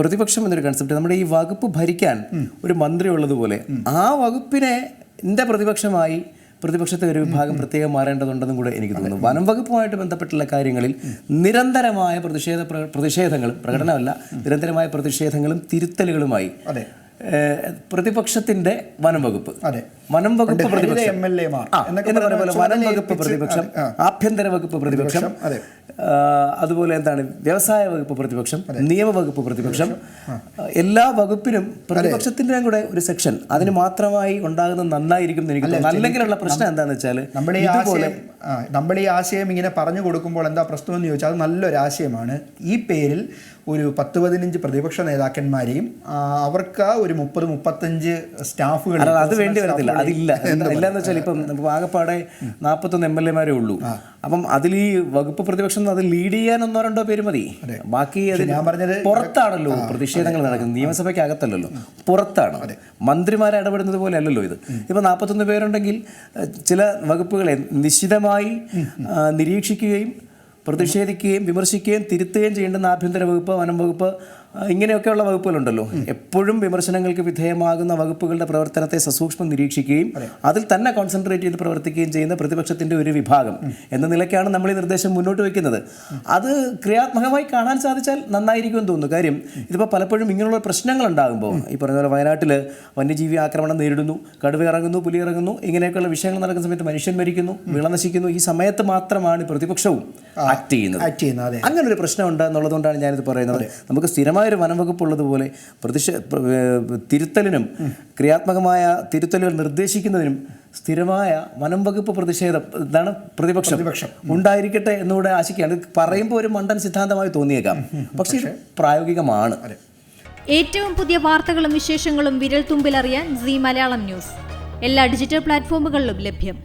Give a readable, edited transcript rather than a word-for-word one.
പ്രതിപക്ഷം എന്നൊരു കൺസെപ്റ്റ് നമ്മുടെ ഈ വകുപ്പ് ഭരിക്കാൻ ഒരു മന്ത്രി ഉള്ളതുപോലെ ആ വകുപ്പിനെ പ്രതിപക്ഷമായി പ്രതിപക്ഷത്തെ ഒരു വിഭാഗം പ്രത്യേകം മാറേണ്ടതുണ്ടെന്നും കൂടെ എനിക്ക് തോന്നുന്നു. വനം വകുപ്പുമായിട്ട് ബന്ധപ്പെട്ടുള്ള കാര്യങ്ങളിൽ നിരന്തരമായ പ്രതിഷേധങ്ങളും പ്രകടനമല്ല, നിരന്തരമായ പ്രതിഷേധങ്ങളും തിരുത്തലുകളുമായി പ്രതിപക്ഷത്തിന്റെ വനം വകുപ്പ് പ്രതിപക്ഷം വനം വകുപ്പ് പ്രതിപക്ഷം, ആഭ്യന്തര വകുപ്പ് പ്രതിപക്ഷം, അതുപോലെ എന്താണ് വ്യവസായ വകുപ്പ് പ്രതിപക്ഷം, നിയമവകുപ്പ് പ്രതിപക്ഷം, എല്ലാ വകുപ്പിനും പ്രതിപക്ഷത്തിൻ്റെയും കൂടെ ഒരു സെക്ഷൻ അതിന് മാത്രമായി ഉണ്ടാകുന്നത് നന്നായിരിക്കും എന്ന് എനിക്ക് തോന്നുന്നു. അല്ലെങ്കിലുള്ള പ്രശ്നം എന്താണെന്ന് വെച്ചാൽ നമ്മൾ ഈ ആശയം ഇങ്ങനെ പറഞ്ഞു കൊടുക്കുമ്പോൾ എന്താ പ്രശ്നം എന്ന് ചോദിച്ചാൽ അത് നല്ലൊരു ആശയമാണ്. ഈ പേരിൽ ഒരു 10-15 പ്രതിപക്ഷ നേതാക്കന്മാരെയും അവർക്ക് ഒരു 30-35 സ്റ്റാഫുകൾ അത് വേണ്ടി വരത്തില്ല. അതില്ല ഇല്ലാന്ന് വെച്ചാൽ ഇപ്പം നമുക്ക് ആകെപ്പാടെ 41 MLA ഉള്ളൂ. അപ്പം അതിൽ ഈ വകുപ്പ് പ്രതിപക്ഷം അത് ലീഡ് ചെയ്യാൻ 1-2 പേര് മതി. ബാക്കി ഞാൻ പറഞ്ഞത് പുറത്താണല്ലോ പ്രതിഷേധങ്ങൾ നടക്കുന്നത്, നിയമസഭയ്ക്ക് അകത്തല്ലല്ലോ, പുറത്താണ്. മന്ത്രിമാരെ ഇടപെടുന്നത് പോലെ അല്ലല്ലോ ഇത്. ഇപ്പം 41 പേരുണ്ടെങ്കിൽ ചില വകുപ്പുകളെ നിശ്ചിതമായി നിരീക്ഷിക്കുകയും പ്രതിഷേധിക്കുകയും വിമർശിക്കുകയും തിരുത്തുകയും ചെയ്യേണ്ടുന്ന ആഭ്യന്തര വകുപ്പ്, വനം വകുപ്പ്, ഇങ്ങനെയൊക്കെയുള്ള വകുപ്പുകളുണ്ടല്ലോ. എപ്പോഴും വിമർശനങ്ങൾക്ക് വിധേയമാകുന്ന വകുപ്പുകളുടെ പ്രവർത്തനത്തെ സസൂക്ഷ്മം നിരീക്ഷിക്കുകയും അതിൽ തന്നെ കോൺസെൻട്രേറ്റ് ചെയ്ത് പ്രവർത്തിക്കുകയും ചെയ്യുന്ന പ്രതിപക്ഷത്തിൻ്റെ ഒരു വിഭാഗം എന്ന നിലയ്ക്കാണ് നമ്മൾ ഈ നിർദ്ദേശം മുന്നോട്ട് വയ്ക്കുന്നത്. അത് ക്രിയാത്മകമായി കാണാൻ സാധിച്ചാൽ നന്നായിരിക്കുമെന്ന് തോന്നുന്നു. കാര്യം ഇതിപ്പോൾ പലപ്പോഴും ഇങ്ങനെയുള്ള പ്രശ്നങ്ങൾ ഉണ്ടാകുമ്പോൾ ഈ പറഞ്ഞ പോലെ വയനാട്ടിൽ വന്യജീവി ആക്രമണം നേരിടുന്നു, കടുവ ഇറങ്ങുന്നു, പുലി ഇറങ്ങുന്നു, ഇങ്ങനെയൊക്കെയുള്ള വിഷയങ്ങൾ നടക്കുന്ന സമയത്ത് മനുഷ്യൻ മരിക്കുന്നു, വിള നശിക്കുന്നു. ഈ സമയത്ത് മാത്രമാണ് പ്രതിപക്ഷവും ആക്ട് ചെയ്യുന്നത്. അങ്ങനെ ഒരു പ്രശ്നമുണ്ട് എന്നുള്ളതുകൊണ്ടാണ് ഞാനിത് പറയുന്നത്. നമുക്ക് സ്ഥിരമായ ഒരു വനം വകുപ്പ് ഉള്ളതുപോലെ തിരുത്തലിനും ക്രിയാത്മകമായ തിരുത്തലുകൾ നിർദ്ദേശിക്കുന്നതിനും സ്ഥിരമായ വനം വകുപ്പ് ഇതാണ് പ്രതിപക്ഷം ഉണ്ടായിരിക്കട്ടെ എന്നുകൂടെ ആശിക്കുകയാണ്. ഇത് പറയുമ്പോൾ ഒരു മണ്ടൻ സിദ്ധാന്തമായി തോന്നിയേക്കാം, പക്ഷേ ഇത് പ്രായോഗികമാണ്. ഏറ്റവും പുതിയ വാർത്തകളും വിശേഷങ്ങളും വിരൽ തുമ്പിലറിയാൻ സീ മലയാളം ന്യൂസ് എല്ലാ ഡിജിറ്റൽ പ്ലാറ്റ്ഫോമുകളിലും ലഭ്യം.